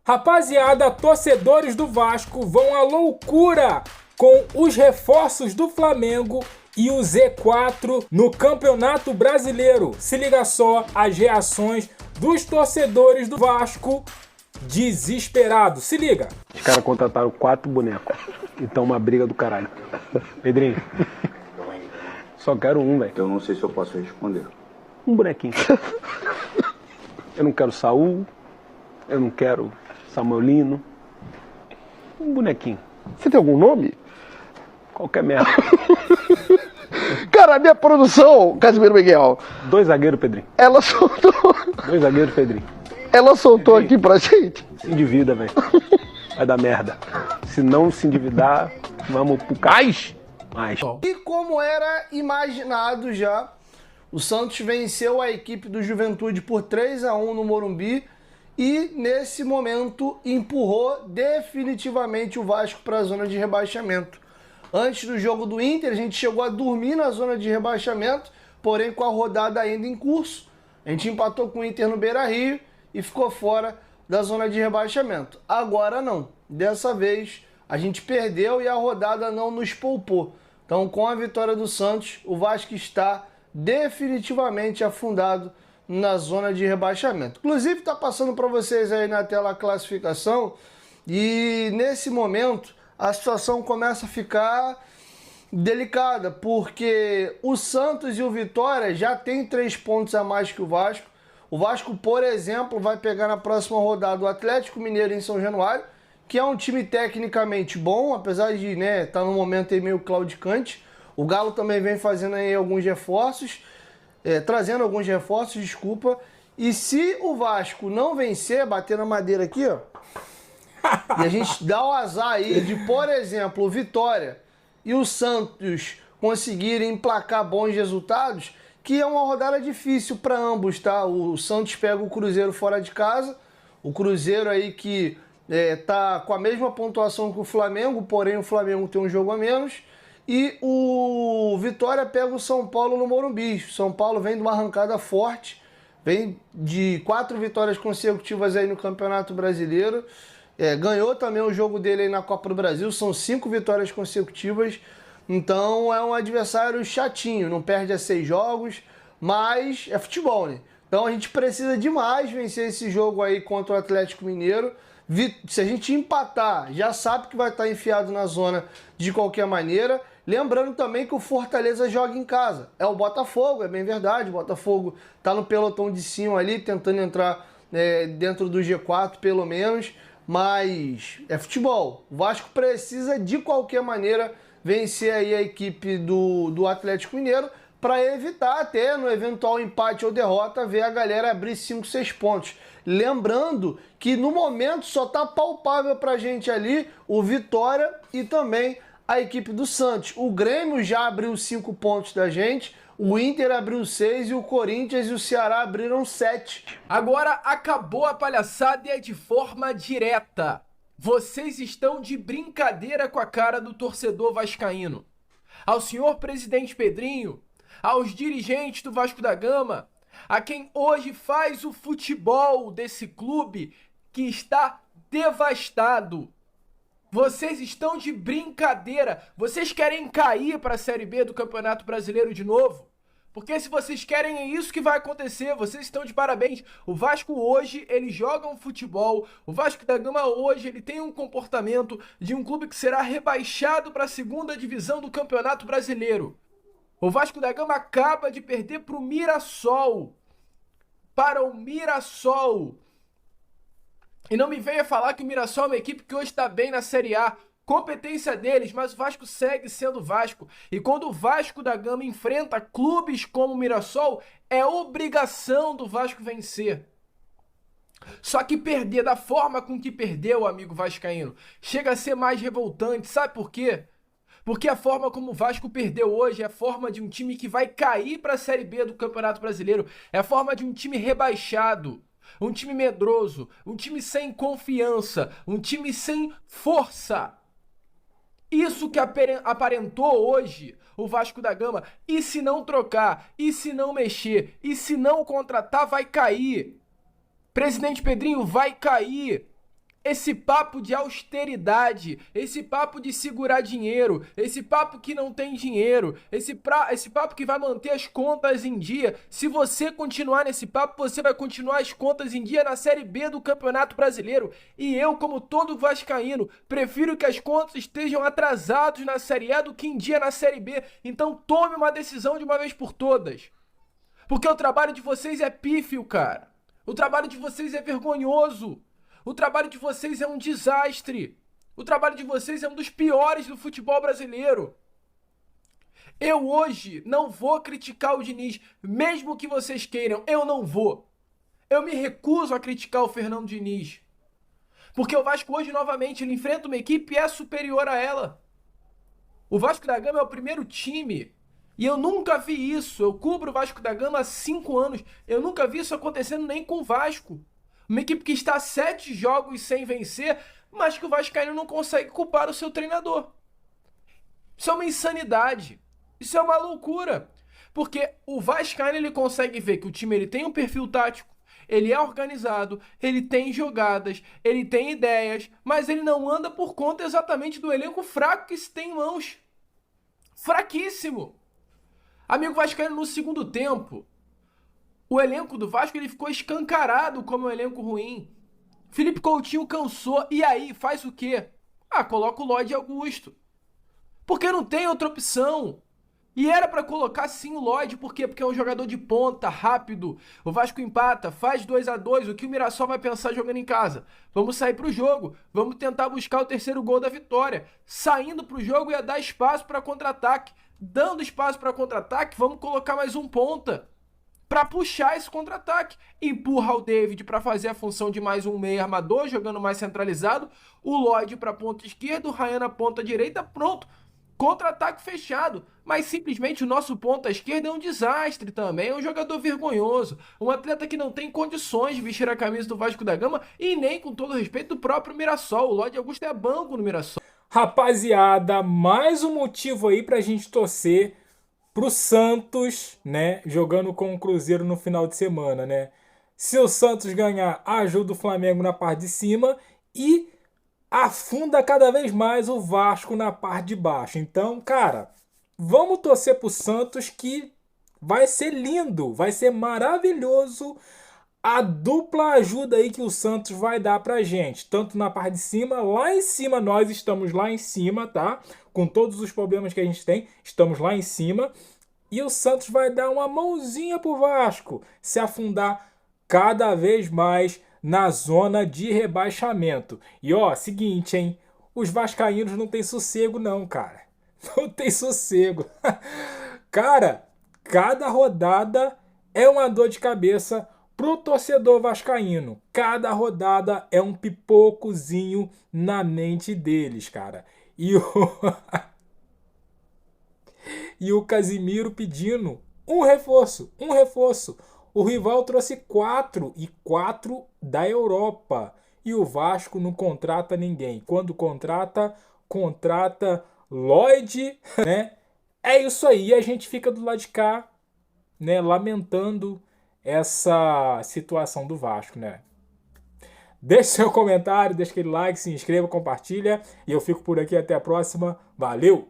Rapaziada, torcedores do Vasco vão à loucura com os reforços do Flamengo e o Z4 no Campeonato Brasileiro. Se liga só as reações dos torcedores do Vasco desesperados. Se liga. Os caras contrataram 4 bonecos. Então uma briga do caralho. Pedrinho, só quero um, velho. Eu não sei se eu posso responder. Um bonequinho. Eu não quero Saul. Eu não quero Samuelino. Um bonequinho. Você tem algum nome? Qualquer merda. Cara, a minha produção, Casimiro Miguel, 2 zagueiros, Pedrinho. ela soltou, 2 zagueiros, Pedrinho. ela soltou aqui pra gente. Se endivida, velho. Vai dar merda. Se não se endividar, vamos pro cais. Mas... E como era imaginado já, o Santos venceu a equipe do Juventude por 3-1 no Morumbi e, nesse momento, empurrou definitivamente o Vasco para a zona de rebaixamento. Antes do jogo do Inter, a gente chegou a dormir na zona de rebaixamento, porém com a rodada ainda em curso, a gente empatou com o Inter no Beira-Rio e ficou fora da zona de rebaixamento. Agora não. Dessa vez, a gente perdeu e a rodada não nos poupou. Então, com a vitória do Santos, o Vasco está definitivamente afundado na zona de rebaixamento. Inclusive, está passando para vocês aí na tela a classificação e, nesse momento, a situação começa a ficar delicada, porque o Santos e o Vitória já têm 3 pontos a mais que o Vasco. O Vasco, por exemplo, vai pegar na próxima rodada o Atlético Mineiro em São Januário, que é um time tecnicamente bom, apesar de estar num momento aí meio claudicante. O Galo também vem fazendo aí alguns reforços, trazendo alguns reforços, desculpa. E se o Vasco não vencer, bater na madeira aqui, ó, e a gente dá o azar aí de, por exemplo, o Vitória e o Santos conseguirem emplacar bons resultados, que é uma rodada difícil para ambos, tá? O Santos pega o Cruzeiro fora de casa, o Cruzeiro aí que tá com a mesma pontuação que o Flamengo, porém o Flamengo tem um jogo a menos, e o Vitória pega o São Paulo no Morumbi. O São Paulo vem de uma arrancada forte, vem de 4 vitórias consecutivas aí no Campeonato Brasileiro. Ganhou também o jogo dele aí na Copa do Brasil, são 5 vitórias consecutivas, então é um adversário chatinho, não perde a 6 jogos, mas é futebol, né? Então a gente precisa demais vencer esse jogo aí contra o Atlético Mineiro. Se a gente empatar, já sabe que vai estar enfiado na zona de qualquer maneira. Lembrando também que o Fortaleza joga em casa, é o Botafogo, é bem verdade, o Botafogo está no pelotão de cima ali, tentando entrar dentro do G4 pelo menos. Mas é futebol. O Vasco precisa, de qualquer maneira, vencer aí a equipe do Atlético Mineiro para evitar até, no eventual empate ou derrota, ver a galera abrir 5, 6 pontos. Lembrando que no momento só está palpável para a gente ali o Vitória e também a equipe do Santos. O Grêmio já abriu 5 pontos da gente, o Inter abriu 6 e o Corinthians e o Ceará abriram 7. Agora acabou a palhaçada e é de forma direta. Vocês estão de brincadeira com a cara do torcedor vascaíno. Ao senhor presidente Pedrinho, aos dirigentes do Vasco da Gama, a quem hoje faz o futebol desse clube que está devastado. Vocês estão de brincadeira. Vocês querem cair para a Série B do Campeonato Brasileiro de novo? Porque se vocês querem, é isso que vai acontecer. Vocês estão de parabéns. O Vasco hoje, ele joga um futebol. O Vasco da Gama hoje, ele tem um comportamento de um clube que será rebaixado para a 2ª divisão do Campeonato Brasileiro. O Vasco da Gama acaba de perder para o Mirassol. Para o Mirassol. E não me venha falar que o Mirassol é uma equipe que hoje está bem na Série A. Competência deles, mas o Vasco segue sendo Vasco. E quando o Vasco da Gama enfrenta clubes como o Mirassol, é obrigação do Vasco vencer. Só que perder da forma com que perdeu, amigo vascaíno, chega a ser mais revoltante. Sabe por quê? Porque a forma como o Vasco perdeu hoje é a forma de um time que vai cair para a Série B do Campeonato Brasileiro. É a forma de um time rebaixado. Um time medroso, um time sem confiança, um time sem força. Isso que aparentou hoje o Vasco da Gama. E se não trocar, e se não mexer, e se não contratar, vai cair. Presidente Pedrinho, vai cair. Esse papo de austeridade, esse papo de segurar dinheiro, esse papo que não tem dinheiro, esse papo que vai manter as contas em dia. Se você continuar nesse papo, você vai continuar as contas em dia na Série B do Campeonato Brasileiro. E eu, como todo vascaíno, prefiro que as contas estejam atrasadas na Série A do que em dia na Série B. Então tome uma decisão de uma vez por todas. Porque o trabalho de vocês é pífio, cara. O trabalho de vocês é vergonhoso. O trabalho de vocês é um desastre. O trabalho de vocês é um dos piores do futebol brasileiro. Eu hoje não vou criticar o Diniz, mesmo que vocês queiram, eu não vou. Eu me recuso a criticar o Fernando Diniz. Porque o Vasco hoje, novamente, ele enfrenta uma equipe e é superior a ela. O Vasco da Gama é o primeiro time. E eu nunca vi isso. Eu cubro o Vasco da Gama há 5 anos. Eu nunca vi isso acontecendo nem com o Vasco. Uma equipe que está 7 jogos sem vencer, mas que o vascaíno não consegue culpar o seu treinador. Isso é uma insanidade. Isso é uma loucura. Porque o vascaíno ele consegue ver que o time ele tem um perfil tático, ele é organizado, ele tem jogadas, ele tem ideias, mas ele não anda por conta exatamente do elenco fraco que se tem em mãos. Fraquíssimo. Amigo vascaíno, no segundo tempo, o elenco do Vasco ele ficou escancarado como um elenco ruim. Felipe Coutinho cansou. E aí, faz o quê? Coloca o Lloyd Augusto. Porque não tem outra opção. E era pra colocar sim o Lloyd. Por quê? Porque é um jogador de ponta, rápido. O Vasco empata, faz 2-2. O que o Mirassol vai pensar jogando em casa? Vamos sair pro jogo. Vamos tentar buscar o terceiro gol da vitória. Saindo pro jogo ia dar espaço para contra-ataque. Dando espaço para contra-ataque, vamos colocar mais um ponta para puxar esse contra-ataque. Empurra o David para fazer a função de mais um meio armador, jogando mais centralizado. O Lloyd para ponta esquerda, o Ryan na ponta direita, pronto. Contra-ataque fechado. Mas simplesmente o nosso ponta esquerda é um desastre também. É um jogador vergonhoso. Um atleta que não tem condições de vestir a camisa do Vasco da Gama e nem, com todo respeito, do próprio Mirassol. O Lloyd Augusto é banco no Mirassol. Rapaziada, mais um motivo aí pra gente torcer pro Santos, né, jogando com o Cruzeiro no final de semana, né? Se o Santos ganhar, ajuda o Flamengo na parte de cima e afunda cada vez mais o Vasco na parte de baixo. Então, cara, vamos torcer pro Santos que vai ser lindo, vai ser maravilhoso a dupla ajuda aí que o Santos vai dar pra gente, tanto na parte de cima, lá em cima, nós estamos lá em cima, tá? Com todos os problemas que a gente tem, estamos lá em cima, e o Santos vai dar uma mãozinha pro Vasco se afundar cada vez mais na zona de rebaixamento. E ó, seguinte, hein? Os vascaínos não tem sossego não, cara. Não tem sossego. Cara, cada rodada é uma dor de cabeça pro torcedor vascaíno. Cada rodada é um pipocozinho na mente deles, cara. E o Casimiro pedindo um reforço. O rival trouxe 4 e 4 da Europa. E o Vasco não contrata ninguém. Quando contrata Lloyd, né? É isso aí, a gente fica do lado de cá, né, lamentando essa situação do Vasco, né? Deixe seu comentário, deixe aquele like, se inscreva, compartilha. E eu fico por aqui, até a próxima. Valeu!